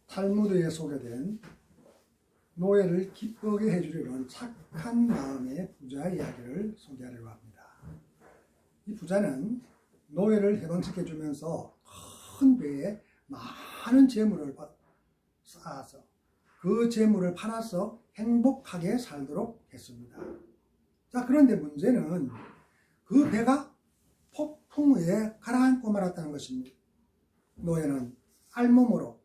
탈무드에 소개된 노예를 기쁘게 해주려는 착한 마음의 부자 이야기를 소개하려고 합니다. 이 부자는 노예를 해방시켜주면서 큰 배에 많은 재물을 쌓아서 그 재물을 팔아서 행복하게 살도록 했습니다. 자, 그런데 문제는 그 배가 폭풍우에 가라앉고 말았다는 것입니다. 노예는 알몸으로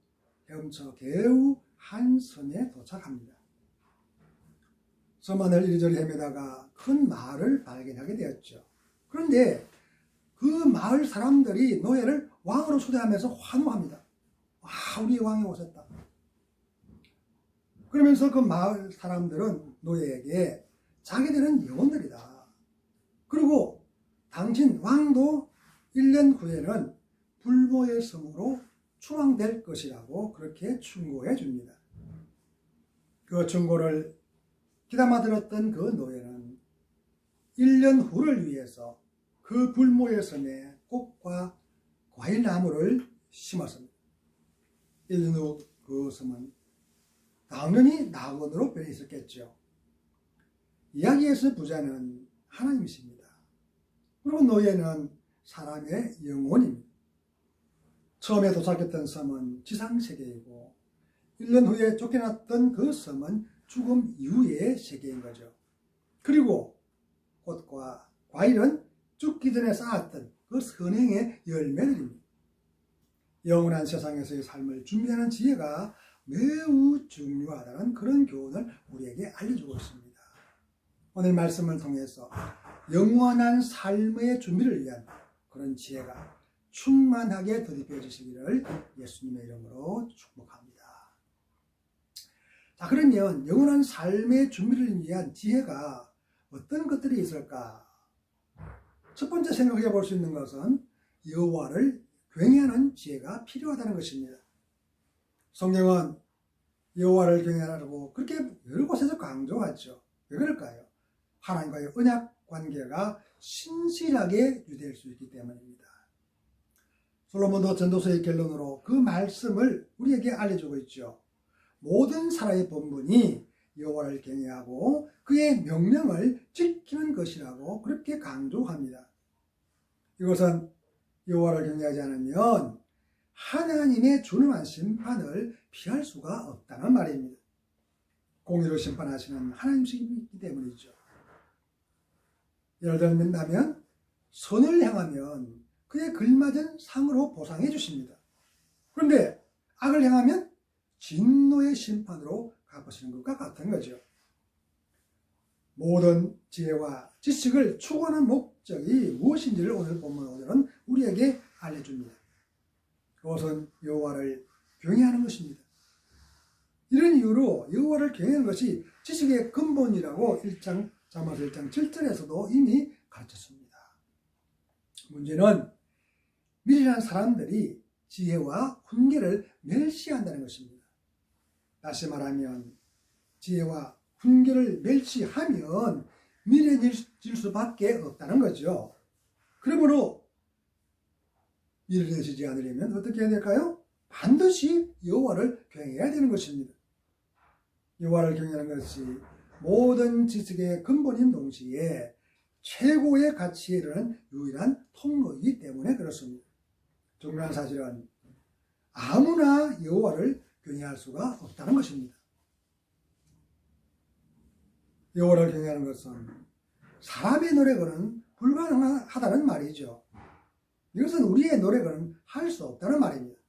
헤엄쳐 겨우 한 섬에 도착합니다. 섬 안을 이리저리 헤매다가 큰 마을을 발견하게 되었죠. 그런데 그 마을 사람들이 노예를 왕으로 초대하면서 환호합니다. 와, 우리 왕이 오셨다. 그러면서 그 마을 사람들은 노예에게 자기들은 영혼들이다. 그리고 당신 왕도 1년 후에는 불모의 성으로 추방될 것이라고 그렇게 충고해 줍니다. 그 충고를 귀담아 들었던 그 노예는 1년 후를 위해서 그 불모의 섬에 꽃과 과일나무를 심었습니다. 1년 후 그 섬은 당연히 낙원으로 변해 있었겠죠. 이야기에서 부자는 하나님이십니다. 그리고 노예는 사람의 영혼입니다. 처음에 도착했던 섬은 지상세계이고 1년 후에 쫓겨났던 그 섬은 죽음 이후의 세계인 거죠. 그리고 꽃과 과일은 죽기 전에 쌓았던 그 선행의 열매들입니다. 영원한 세상에서의 삶을 준비하는 지혜가 매우 중요하다는 그런 교훈을 우리에게 알려주고 있습니다. 오늘 말씀을 통해서 영원한 삶의 준비를 위한 그런 지혜가 충만하게 덧입혀 주시기를 예수님의 이름으로 축복합니다. 자, 그러면 영원한 삶의 준비를 위한 지혜가 어떤 것들이 있을까? 첫 번째 생각해 볼 수 있는 것은 여호와를 경외하는 지혜가 필요하다는 것입니다. 성경은 여호와를 경외하라고 그렇게 여러 곳에서 강조하죠. 왜 그럴까요? 하나님과의 언약 관계가 신실하게 유지될 수 있기 때문입니다. 솔로몬도 전도서의 결론으로 그 말씀을 우리에게 알려주고 있죠. 모든 사람의 본분이 여호와를 경외하고 그의 명령을 지키는 것이라고 그렇게 강조합니다. 이것은 여호와를 경외하지 않으면 하나님의 준엄한 심판을 피할 수가 없다는 말입니다. 공의로 심판하시는 하나님이시기 때문이죠. 예를 들면 선을 향하면 그에 걸맞은 상으로 보상해 주십니다. 그런데 악을 향하면 진노의 심판으로 갚으시는 것과 같은 거죠. 모든 지혜와 지식을 추구하는 목적이 무엇인지를 오늘 본문은 우리에게 알려줍니다. 그것은 여호와를 경외하는 것입니다. 이런 이유로 여호와를 경외하는 것이 지식의 근본이라고 잠언서 1장 7절에서도 이미 가르쳤습니다. 문제는 미련한 사람들이 지혜와 훈계를 멸시한다는 것입니다. 다시 말하면 지혜와 훈계를 멸시하면 미련해질 수밖에 없다는 거죠. 그러므로 미련해지지 않으려면 어떻게 해야 될까요? 반드시 여호와를 경외해야 되는 것입니다. 여호와를 경외하는 것이 모든 지식의 근본인 동시에 최고의 가치에 이르는 유일한 통로이기 때문에 그렇습니다. 중요한 사실은 아무나 여호와를 경외할 수가 없다는 것입니다. 여호와를 경외하는 것은 사람의 노력은 불가능하다는 말이죠. 이것은 우리의 노력은 할 수 없다는 말입니다.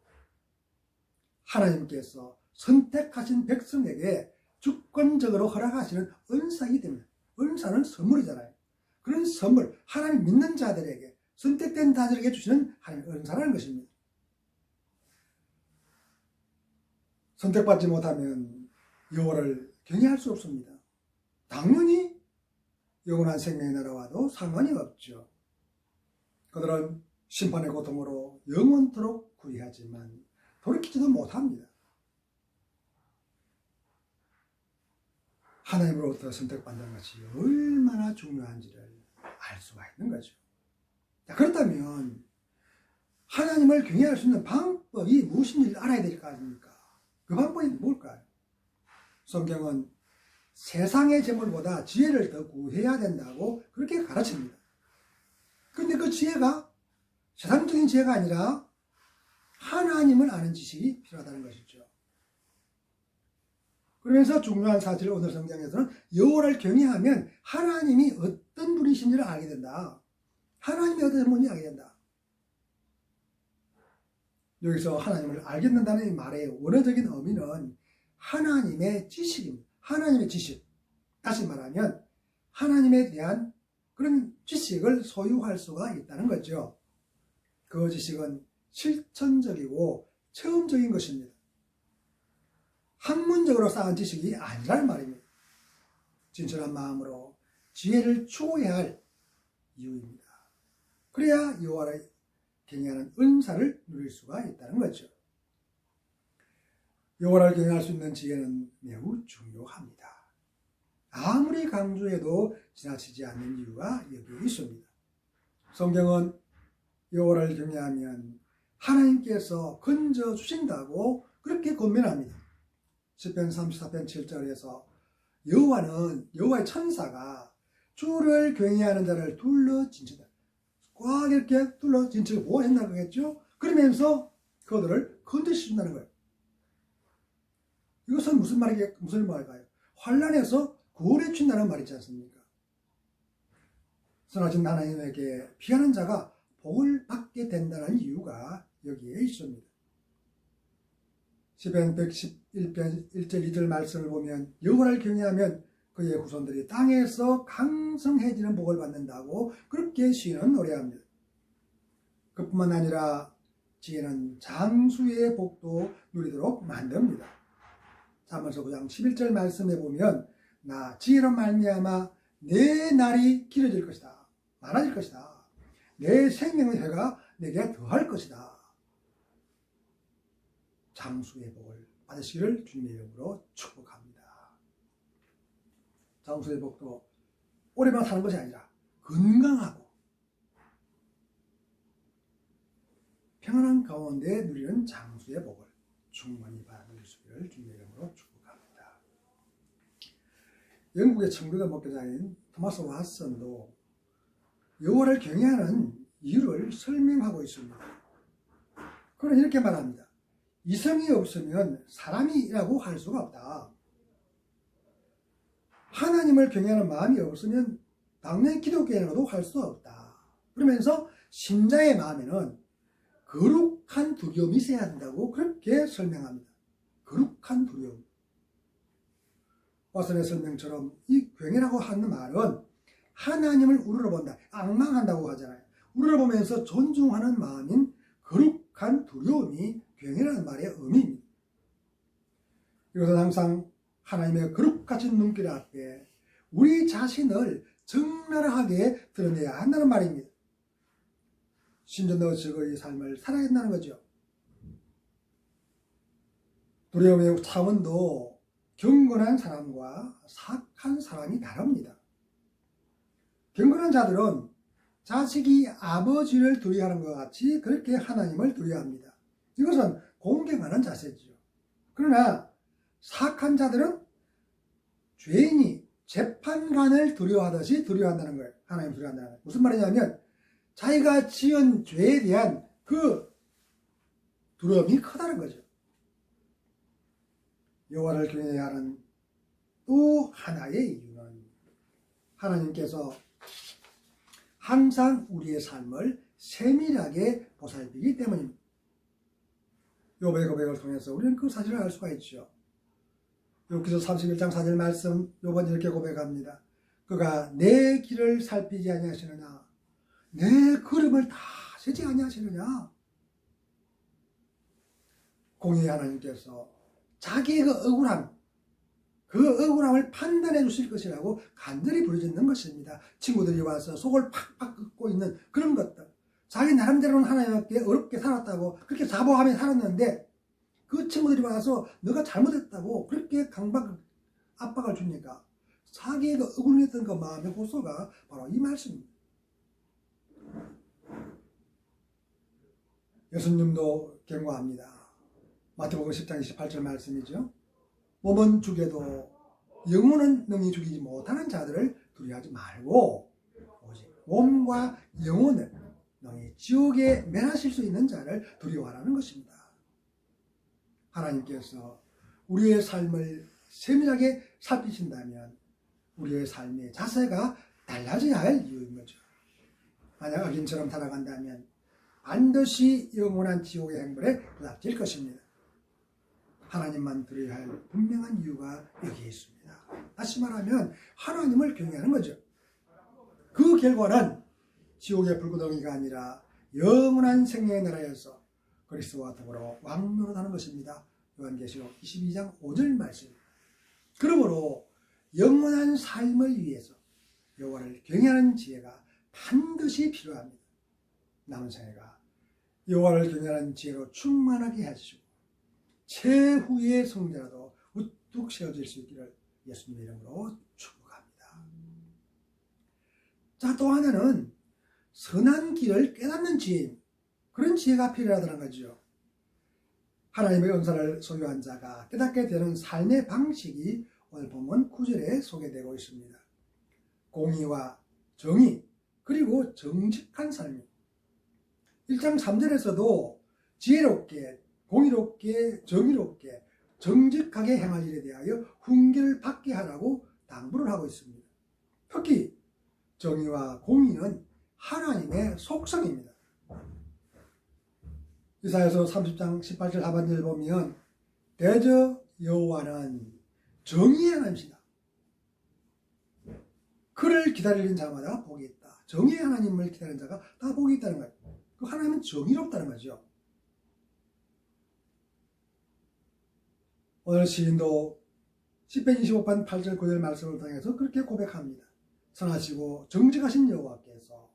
하나님께서 선택하신 백성에게 주권적으로 허락하시는 은사이기 때문에, 은사는 선물이잖아요. 그런 선물, 하나님 믿는 자들에게, 선택된 자들에게 주시는 하나님의 은사라는 것입니다. 선택받지 못하면 여호와를 경외할 수 없습니다. 당연히 영원한 생명의 나라와도 상관이 없죠. 그들은 심판의 고통으로 영원토록 구애하지만 돌이키지도 못합니다. 하나님으로부터 선택받는 것이 얼마나 중요한지를 알 수가 있는 거죠. 자, 그렇다면 하나님을 경외할 수 있는 방법이 무엇인지를 알아야 될 거 아닙니까? 그 방법이 뭘까요? 성경은 세상의 재물보다 지혜를 더 구해야 된다고 그렇게 가르칩니다. 근데 그 지혜가 세상적인 지혜가 아니라 하나님을 아는 지식이 필요하다는 것이죠. 그러면서 중요한 사실을 오늘 성경에서는 여호와를 경외하면 하나님이 어떤 분이신지를 알게 된다. 하나님이 어떤 분인지 알게 된다. 여기서 하나님을 알겠는다는 이 말의 원어적인 의미는 하나님의 지식입니다. 하나님의 지식. 다시 말하면 하나님에 대한 그런 지식을 소유할 수가 있다는 거죠. 그 지식은 실천적이고 체험적인 것입니다. 학문적으로 쌓은 지식이 아니란 말입니다. 진실한 마음으로 지혜를 추구해야 할 이유입니다. 그래야 여호와를 경외하는 은사를 누릴 수가 있다는 거죠. 여호와를 경외할 수 있는 지혜는 매우 중요합니다. 아무리 강조해도 지나치지 않는 이유가 여기에 있습니다. 성경은 여호와를 경외하면 하나님께서 건져 주신다고 그렇게 권면합니다. 시편 34편 7절에서 여호와의 천사가 주를 경외하는 자를 둘러 진치다. 꽉 이렇게 둘러 진치고 뭐 했나 그겠죠? 그러면서 그들을 건져주신다는 거예요. 이것은 무슨 말일까요? 환난에서 구원해 준다는 말이지 않습니까? 선하신 하나님에게 피하는 자가 복을 받게 된다는 이유가 여기에 있습니다. 시편 111편 1절 2절 말씀을 보면 여호와를 경외하면 그의 후손들이 땅에서 강성해지는 복을 받는다고 그렇게 시인은 노래합니다. 그뿐만 아니라 지혜는 장수의 복도 누리도록 만듭니다. 잠언서 9장 11절 말씀에 보면 나 지혜로 말미암아 내 날이 길어질 것이다. 많아질 것이다. 내 생명의 해가 내게 더할 것이다. 장수의 복을 받으시기를 주님의 이름으로 축복합니다. 장수의 복도 오래만 사는 것이 아니라 건강하고 평안한 가운데 누리는 장수의 복을 충만히 받으시기를 주님의 이름으로 축복합니다. 영국의 청교도 목회자인 토마스 왓슨도 여호와를 경외하는 이유를 설명하고 있습니다. 그는 이렇게 말합니다. 이성이 없으면 사람이라고 할 수가 없다. 하나님을 경외하는 마음이 없으면 당연히 기독교인이라고도 할 수 없다. 그러면서 신자의 마음에는 거룩한 두려움이 있어야 한다고 그렇게 설명합니다. 거룩한 두려움. 왓슨의 설명처럼 이 경외라고 하는 말은 하나님을 우러러본다. 앙망한다고 하잖아요. 우러러보면서 존중하는 마음인 거룩한 두려움이 경외라는 말의 의미입니다. 이것은 항상 하나님의 거룩하신 눈길 앞에 우리 자신을 적나라하게 드러내야 한다는 말입니다. 심지어 너 저의 삶을 살아야 한다는 거죠. 두려움의 차원도 경건한 사람과 사악한 사람이 다릅니다. 경건한 자들은 자식이 아버지를 두려워하는 것 같이 그렇게 하나님을 두려워합니다. 이것은 공경하는 자세죠. 그러나 사악한 자들은 죄인이 재판관을 두려워하듯이 두려워한다는 거예요. 하나님 두려워한다는 거예요. 무슨 말이냐면 자기가 지은 죄에 대한 그 두려움이 크다는 거죠. 여호와를 경외해야 하는 또 하나의 이유는 하나님께서 항상 우리의 삶을 세밀하게 보살피기 때문입니다. 욥의 고백을 통해서 우리는 그 사실을 알 수가 있죠. 욥기서 31장 4절 말씀 욥은 이렇게 고백합니다. 그가 내 길을 살피지 아니하시느냐, 내 걸음을 다 세지 아니하시느냐. 공의의 하나님께서 자기의 그 억울함을 판단해 주실 것이라고 간절히 부르짖는 것입니다. 친구들이 와서 속을 팍팍 긁고 있는 그런 것들. 자기 나름대로는 하나님께 어렵게 살았다고 그렇게 자복하며 살았는데 그 친구들이 와서 너가 잘못했다고 그렇게 압박을 주니까 자기의 그 억울했던 그 마음의 호소가 바로 이 말씀입니다. 예수님도 경고합니다. 마태복음 10장 28절 말씀이죠. 몸은 죽여도 영혼은 능히 죽이지 못하는 자들을 두려워하지 말고 오직 몸과 영혼을 능히 지옥에 멸하실 수 있는 자를 두려워하라는 것입니다. 하나님께서 우리의 삶을 세밀하게 살피신다면 우리의 삶의 자세가 달라져야 할 이유인 거죠. 만약 악인처럼 살아간다면 반드시 영원한 지옥의 행벌에 부닥칠 것입니다. 하나님만 드려야 할 분명한 이유가 여기에 있습니다. 다시 말하면 하나님을 경외하는 거죠. 그 결과는 지옥의 불구덩이가 아니라 영원한 생명의 나라에서 그리스도와 더불어 왕노릇하는 것입니다. 요한계시록 22장 5절 말씀. 그러므로 영원한 삶을 위해서 여호와를 경외하는 지혜가 반드시 필요합니다. 남은 생애가 여호와를 경외하는 지혜로 충만하게 해주시고 최후의 성자라도 우뚝 세워질 수 있기를 예수님의 이름으로 축복합니다. 자, 또 하나는 선한 길을 깨닫는 지혜입니다. 그런 지혜가 필요하다는 거죠. 하나님의 은사를 소유한 자가 깨닫게 되는 삶의 방식이 오늘 본문 9절에 소개되고 있습니다. 공의와 정의 그리고 정직한 삶입니다. 1장 3절에서도 지혜롭게 공의롭게 정의롭게 정직하게 행할 일에 대하여 훈계를 받게 하라고 당부를 하고 있습니다. 특히 정의와 공의는 하나님의 속성입니다. 이사야서 30장 18절 하반절을 보면 대저 여호와는 정의의 하나님이시다. 그를 기다리는 자마다 복이 있다. 정의의 하나님을 기다리는 자가 다 복이 있다는 거예요. 그 하나님은 정의롭다는 거죠. 오늘 시인도 10편 25편 8절 9절 말씀을 통해서 그렇게 고백합니다. 선하시고 정직하신 여호와께서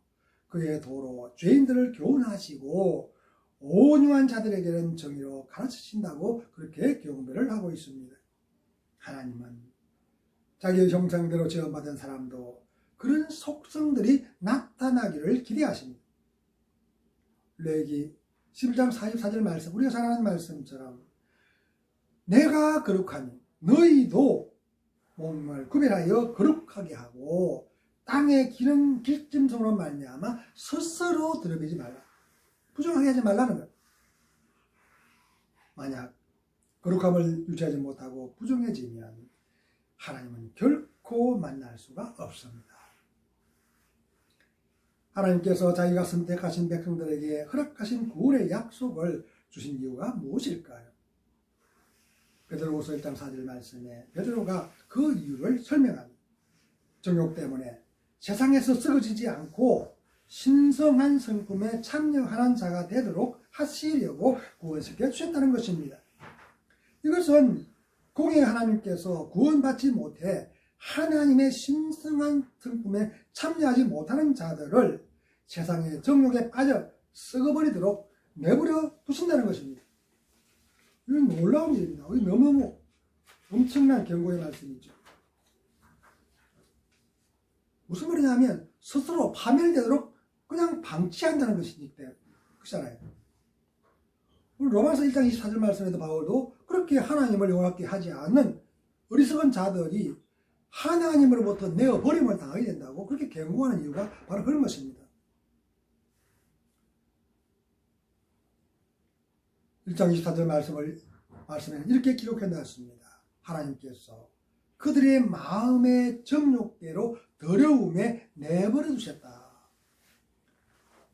그의 도로 죄인들을 교훈하시고 온유한 자들에게는 정의로 가르치신다고 그렇게 경배를 하고 있습니다. 하나님은 자기의 형상대로 지원받은 사람도 그런 속성들이 나타나기를 기대하십니다. 레위기 11장 44절 말씀, 우리가 잘 아는 말씀처럼 내가 거룩하니 너희도 몸을 구별하여 거룩하게 하고 땅의 기름 길짐승으로 말미암아 스스로 더럽히지 말라. 부정하게 하지 말라는 거예요. 만약 거룩함을 유지하지 못하고 부정해지면 하나님은 결코 만날 수가 없습니다. 하나님께서 자기가 선택하신 백성들에게 허락하신 구원의 약속을 주신 이유가 무엇일까요? 베드로후서 1장 4절 말씀에 베드로가 그 이유를 설명합니다. 정욕 때문에 세상에서 썩어지지 않고 신성한 성품에 참여하는 자가 되도록 하시려고 구원시켜 주셨다는 것입니다. 이것은 공의 하나님께서 구원받지 못해 하나님의 신성한 성품에 참여하지 못하는 자들을 세상의 정욕에 빠져 썩어버리도록 내버려 두신다는 것입니다. 이건 놀라운 일입니다. 너무 엄청난 경고의 말씀이죠. 무슨 말이냐면 스스로 파멸되도록 그냥 방치한다는 것이잖아요. 로마서 1장 24절 말씀에도 바울도 그렇게 하나님을 영화롭게 하지 않는 어리석은 자들이 하나님으로부터 내어버림을 당하게 된다고 그렇게 경고하는 이유가 바로 그런 것입니다. 1장 24절 말씀에는 이렇게 기록해 놨습니다. 하나님께서 그들의 마음의 정욕대로 더러움에 내버려 두셨다.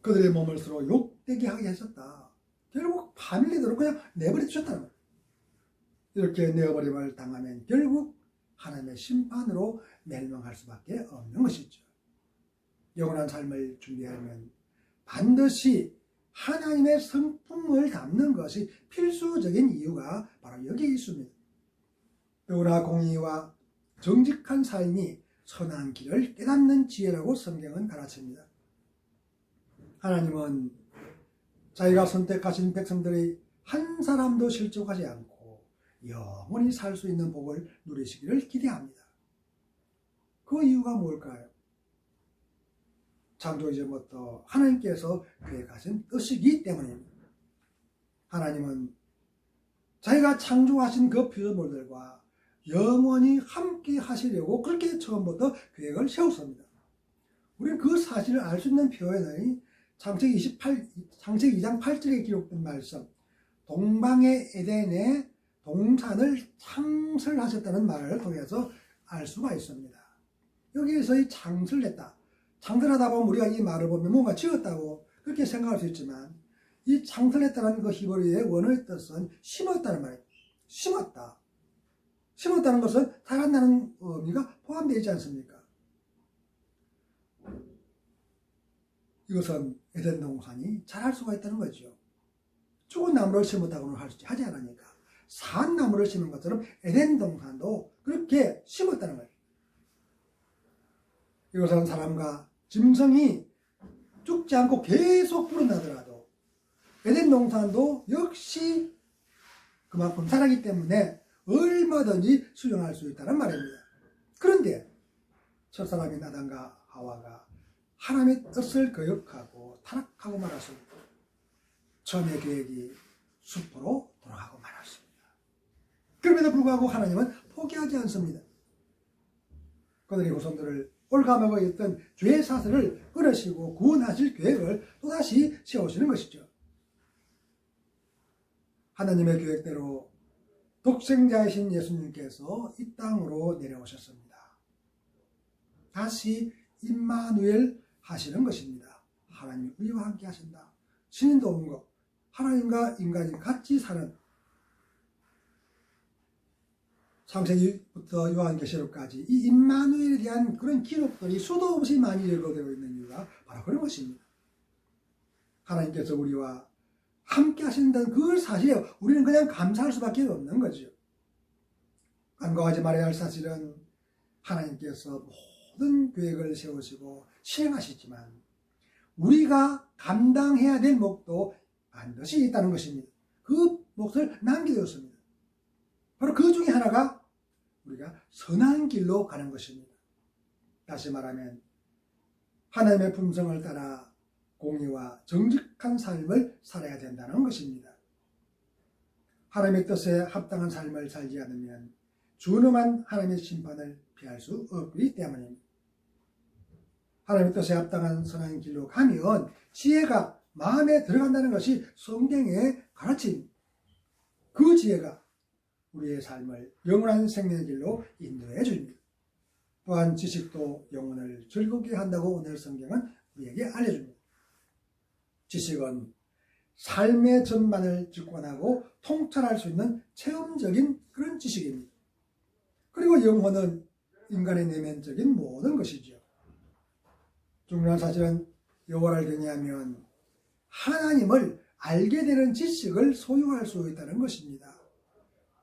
그들의 몸을 서로 욕되게 하게 하셨다. 결국 파멸되도록 그냥 내버려 두셨다는 거예요. 이렇게 내어버림을 당하면 결국 하나님의 심판으로 멸망할 수밖에 없는 것이죠. 영원한 삶을 준비하면 반드시 하나님의 성품을 담는 것이 필수적인 이유가 바로 여기에 있습니다. 더구나 공의와 정직한 삶이 선한 길을 깨닫는 지혜라고 성경은 가르칩니다. 하나님은 자기가 선택하신 백성들이 한 사람도 실족하지 않고 영원히 살 수 있는 복을 누리시기를 기대합니다. 그 이유가 뭘까요? 창조 이전부터 하나님께서 계획하신 뜻이기 때문입니다. 하나님은 자기가 창조하신 그 피조물들과 영원히 함께 하시려고 그렇게 처음부터 계획을 세웠습니다. 우리는 그 사실을 알 수 있는 표현의 창세기 2장 8절에 기록된 말씀, 동방의 에덴에 동산을 창설하셨다는 말을 통해서 알 수가 있습니다. 여기에서 이 창설했다. 창설하다 보면 우리가 이 말을 보면 뭔가 지었다고 그렇게 생각할 수 있지만, 이 창설했다는 그 히브리어의 원어의 뜻은 심었다는 말이에요. 심었다. 심었다는 것은 자란다는 의미가 포함되어 있지 않습니까? 이것은 에덴 동산이 자랄 수가 있다는 거죠. 죽은 나무를 심었다고는 하지 않으니까 산 나무를 심은 것처럼 에덴 동산도 그렇게 심었다는 거예요. 이것은 사람과 짐승이 죽지 않고 계속 불어나더라도 에덴 동산도 역시 그만큼 살아기 때문에 얼마든지 수용할 수 있다는 말입니다. 그런데 첫사람인 아담과 하와가 하나님의 뜻을 거역하고 타락하고 말았습니다. 처음의 계획이 숲으로 돌아가고 말았습니다. 그럼에도 불구하고 하나님은 포기하지 않습니다. 그들의 후손들을 올가매고 있던 죄의 사슬을 끊으시고 구원하실 계획을 또다시 세우시는 것이죠. 하나님의 계획대로 독생자이신 예수님께서 이 땅으로 내려오셨습니다. 다시 임마누엘 하시는 것입니다. 하나님이 우리와 함께 하신다. 신인 도운 것, 하나님과 인간이 같이 사는, 창세기부터 요한계시록까지 이 임마누엘에 대한 그런 기록들이 수도 없이 많이 읽어되고 있는 이유가 바로 그런 것입니다. 하나님께서 우리와 함께 하신다는 그 사실에 우리는 그냥 감사할 수밖에 없는 거죠. 간과하지 말아야 할 사실은 하나님께서 모든 계획을 세우시고 실행하시지만 우리가 감당해야 될 몫도 반드시 있다는 것입니다. 그 몫을 남겨두었습니다. 바로 그 중에 하나가 우리가 선한 길로 가는 것입니다. 다시 말하면 하나님의 품성을 따라 공의와 정직한 삶을 살아야 된다는 것입니다. 하나님의 뜻에 합당한 삶을 살지 않으면 준엄한 하나님의 심판을 피할 수 없기 때문입니다. 하나님의 뜻에 합당한 선한 길로 가면 지혜가 마음에 들어간다는 것이 성경의 가르침입니다. 그 지혜가 우리의 삶을 영원한 생명의 길로 인도해 줍니다. 또한 지식도 영혼을 즐겁게 한다고 오늘 성경은 우리에게 알려줍니다. 지식은 삶의 전반을 직관하고 통찰할 수 있는 체험적인 그런 지식입니다. 그리고 영혼은 인간의 내면적인 모든 것이죠. 중요한 사실은 여호와를 경외하면 하나님을 알게 되는 지식을 소유할 수 있다는 것입니다.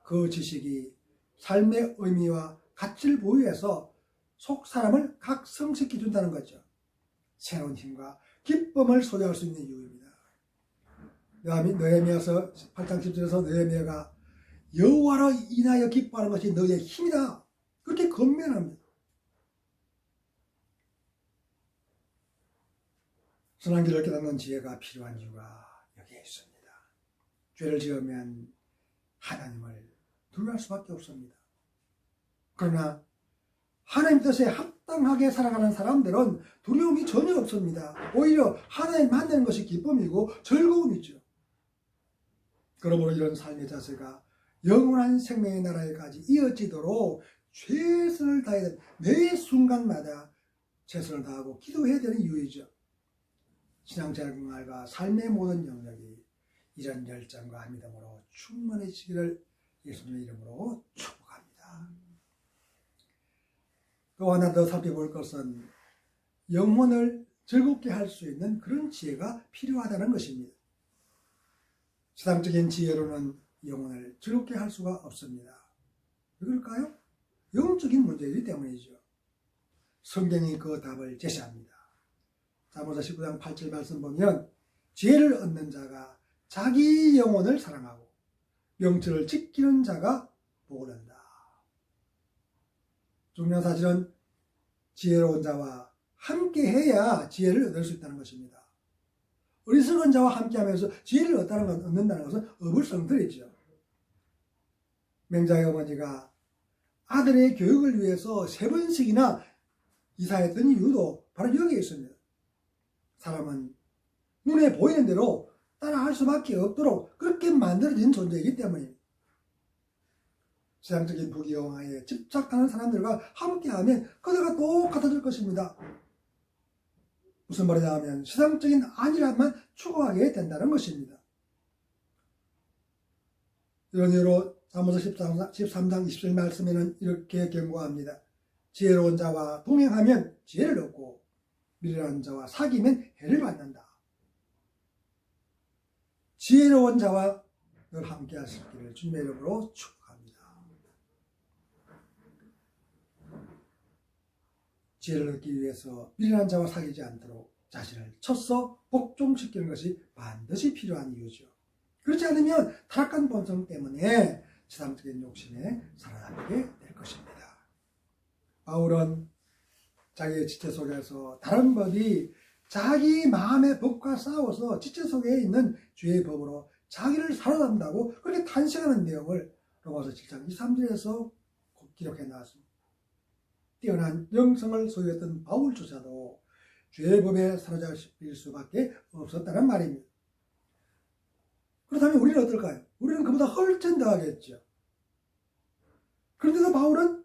그 지식이 삶의 의미와 가치를 부여해서 속 사람을 각성시켜 준다는 거죠. 새로운 힘과 기쁨을 소유할 수 있는 이유입니다. 느헤미야서 8장 10절에서 느헤미야가 여호와로 인하여 기뻐하는 것이 너의 힘이다. 그렇게 건면합니다. 선한 길을 깨닫는 지혜가 필요한 이유가 여기에 있습니다. 죄를 지으면 하나님을 두려워할 수밖에 없습니다. 그러나 하나님 뜻에 합당하게 살아가는 사람들은 두려움이 전혀 없습니다. 오히려 하나님 만나는 것이 기쁨이고 즐거움이죠. 그러므로 이런 삶의 자세가 영원한 생명의 나라에까지 이어지도록 최선을 다해야 되는, 매 순간마다 최선을 다하고 기도해야 되는 이유이죠. 신앙생활과 삶의 모든 영역이 이런 열정과 믿음으로 충만해지기를 예수님의 이름으로 축복합니다. 또 하나 더 살펴볼 것은 영혼을 즐겁게 할 수 있는 그런 지혜가 필요하다는 것입니다. 세상적인 지혜로는 영혼을 즐겁게 할 수가 없습니다. 왜 그럴까요? 영적인 문제이기 때문이죠. 성경이 그 답을 제시합니다. 잠언서 19장 8절 말씀 보면 지혜를 얻는 자가 자기 영혼을 사랑하고 명철을 지키는 자가 복을 얻는다. 중요한 사실은 지혜로운 자와 함께 해야 지혜를 얻을 수 있다는 것입니다. 어리석은 자와 함께 하면서 지혜를 얻는다는 것은 어불성설이죠. 맹자의 어머니가 아들의 교육을 위해서 3번씩이나 이사했던 이유도 바로 여기에 있습니다. 사람은 눈에 보이는 대로 따라할 수밖에 없도록 그렇게 만들어진 존재이기 때문입니다. 세상적인 부귀영화에 집착하는 사람들과 함께하면 그대가 똑같아질 것입니다. 무슨 말이냐 하면 세상적인 안일함만 추구하게 된다는 것입니다. 이런 이유로 사무서 13장 20절 말씀에는 이렇게 경고합니다. 지혜로운 자와 동행하면 지혜를 얻고 미련한 자와 사귀면 해를 받는다. 지혜로운 자와 늘 함께 하시기를 주님의 이름으로 축복합니다. 지혜를 얻기 위해서 미련한 자와 사귀지 않도록 자신을 쳐서 복종시키는 것이 반드시 필요한 이유죠. 그렇지 않으면 타락한 본성 때문에 세상적인 욕심에 사로잡히게 될 것입니다. 바울은 자기의 지체 속에서 다른 법이 자기 마음의 법과 싸워서 지체 속에 있는 죄의 법으로 자기를 사로잡는다고 그렇게 탄식하는 내용을 로마서 7장 23절에서 기록해 나왔습니다. 뛰어난 영성을 소유했던 바울조차도 죄의 법에 사로잡힐 수밖에 없었다는 말입니다. 그렇다면 우리는 어떨까요? 우리는 그보다 훨씬 더하겠죠. 그런데도 바울은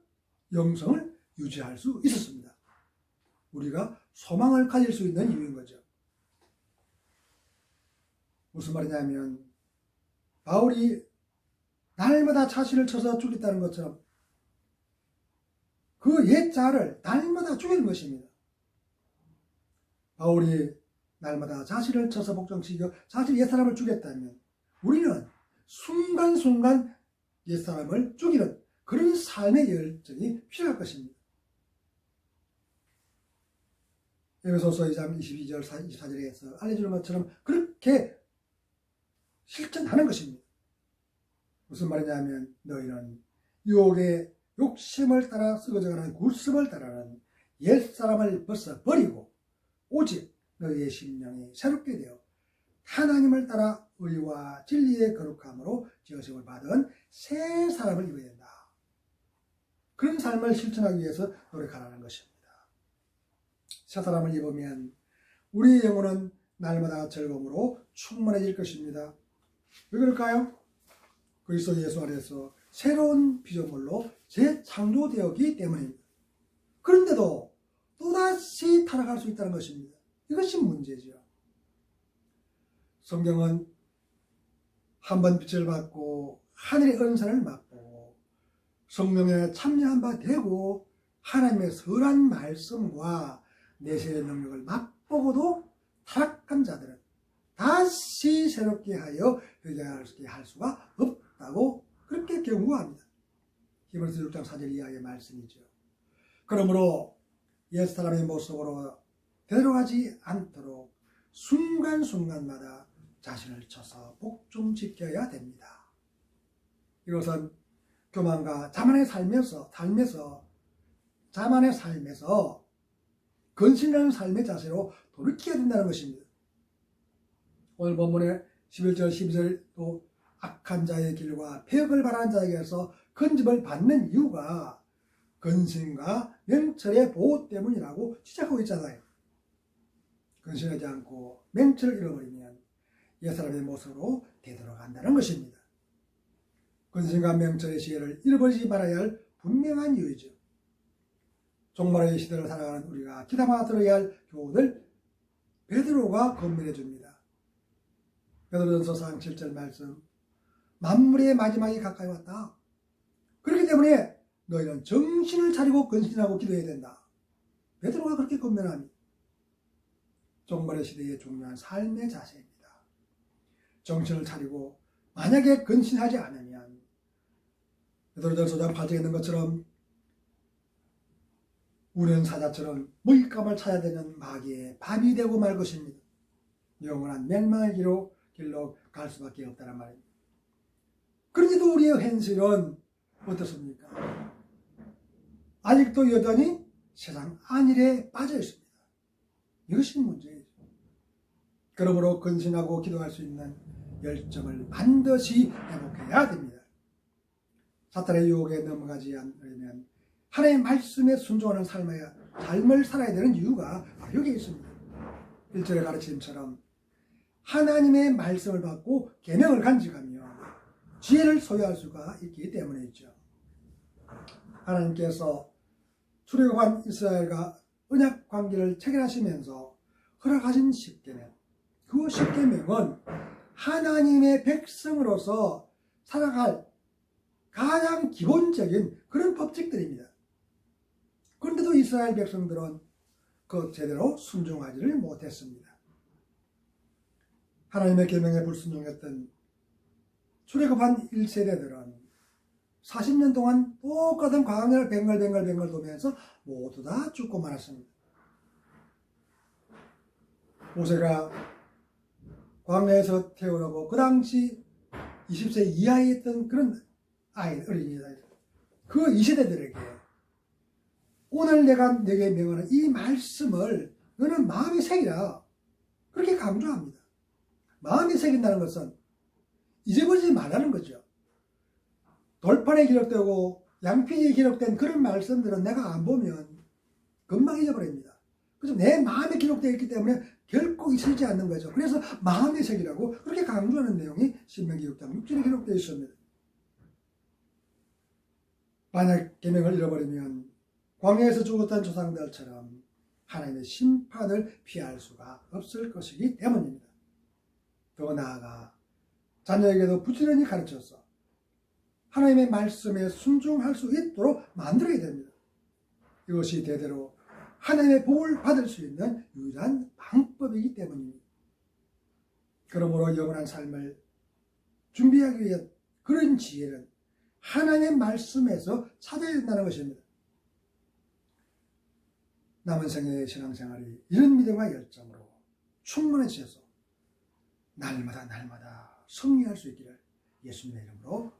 영성을 유지할 수 있었습니다. 우리가 소망을 가질 수 있는 이유인 거죠. 무슨 말이냐면 바울이 날마다 자신을 쳐서 죽였다는 것처럼 그 옛 자를 날마다 죽이는 것입니다. 바울이 날마다 자신을 쳐서 복종시켜 자신의 옛사람을 죽였다면 우리는 순간순간 옛사람을 죽이는 그런 삶의 열정이 필요할 것입니다. 에베소서 2장 22절 24절에서 알려주는 것처럼 그렇게 실천하는 것입니다. 무슨 말이냐면 너희는 유혹의 욕심을 따라 썩어져가는 굴습을 따르는 옛사람을 벗어버리고 오직 너희의 심령이 새롭게 되어 하나님을 따라 의와 진리의 거룩함으로 지으심을 받은 새 사람을 입어야 된다. 그런 삶을 실천하기 위해서 노력하라는 것입니다. 새 사람을 입으면 우리의 영혼은 날마다 즐거움으로 충만해질 것입니다. 왜 그럴까요? 그리스도 예수 안에서 새로운 피조물로 재창조되었기 때문입니다. 그런데도 또다시 타락할 수 있다는 것입니다. 이것이 문제죠. 성경은 한번 빛을 받고 하늘의 은사를 맛보고 성령에 참여한 바 되고 하나님의 선한 말씀과 내세의 능력을 맛보고도 타락한 자들은 다시 새롭게 하여 회개하게 할 수가 없다고 그렇게 경고합니다. 히브리서 6장 4절 이하의 말씀이죠. 그러므로 옛사람의 모습으로 되돌아가지 않도록 순간순간마다 자신을 쳐서 복종시켜야 됩니다. 이것은 교만과 자만의 삶에서 근신이라는 삶의 자세로 돌이켜야 된다는 것입니다. 오늘 본문의 11절 12절도 악한 자의 길과 폐역을 바라는 자에게서 건집을 받는 이유가 근신과 명철의 보호 때문이라고 시작하고 있잖아요. 근신하지 않고 명철을 잃어버리면 옛사람의 모습으로 되돌아간다는 것입니다. 근신과 명철의 지혜를 잃어버리지 말아야 할 분명한 이유이죠. 종말의 시대를 살아가는 우리가 귀담아 들어야 할 교훈을 베드로가 건면해 줍니다. 베드로전서 4장 7절 말씀, 만물의 마지막이 가까이 왔다. 그렇기 때문에 너희는 정신을 차리고 근신하고 기도해야 된다. 베드로가 그렇게 건면합니다. 종말의 시대의 중요한 삶의 자세입니다. 정신을 차리고 만약에 근신하지 않으면 베드로전서 4장 8절에 있는 것처럼 우는 사자처럼 먹잇감을 찾아야 되는 마귀의 밥이 되고 말 것입니다. 영원한 멸망의 길로 갈 수밖에 없다는 말입니다. 그런데도 우리의 현실은 어떻습니까? 아직도 여전히 세상 안일에 빠져 있습니다. 이것이 문제예요. 그러므로 근신하고 기도할 수 있는 열정을 반드시 회복해야 됩니다. 사탄의 유혹에 넘어가지 않으려면 하나님의 말씀에 순종하는 삶을 살아야 되는 이유가 바로 여기에 있습니다. 1절의 가르침처럼 하나님의 말씀을 받고 계명을 간직하며 지혜를 소유할 수가 있기 때문이죠. 하나님께서 출애굽한 이스라엘과 언약 관계를 체결하시면서 허락하신 십계명, 그 십계명은 하나님의 백성으로서 살아갈 가장 기본적인 그런 법칙들입니다. 그런데도 이스라엘 백성들은 그 제대로 순종하지를 못했습니다. 하나님의 계명에 불순종했던 출애굽한 1세대들은 40년 동안 똑같은 광야를 뱅글뱅글 돌면서 모두 다 죽고 말았습니다. 모세가 광야에서 태어나고 그 당시 20세 이하에 있던 그런 어린이들, 그 2세대들에게 오늘 내가 네게 명하는 이 말씀을 너는 마음에 새기라, 그렇게 강조합니다. 마음에 새긴다는 것은 잊어버리지 말라는 거죠. 돌판에 기록되고 양피지에 기록된 그런 말씀들은 내가 안 보면 금방 잊어버립니다. 그래서 내 마음에 기록되어 있기 때문에 결코 잊히지 않는 거죠. 그래서 마음의 색이라고 그렇게 강조하는 내용이 신명기 6장 6절에 기록되어 있습니다. 만약 계명을 잃어버리면 광야에서 죽었던 조상들처럼 하나님의 심판을 피할 수가 없을 것이기 때문입니다. 더 나아가 자녀에게도 부지런히 가르쳐서 하나님의 말씀에 순종할 수 있도록 만들어야 됩니다. 이것이 대대로 하나님의 복을 받을 수 있는 유일한 방법이기 때문입니다. 그러므로 영원한 삶을 준비하기 위한 그런 지혜는 하나님의 말씀에서 찾아야 된다는 것입니다. 남은 생애의 신앙생활이 이런 믿음과 열정으로 충만해져서 날마다 승리할 수 있기를 예수님의 이름으로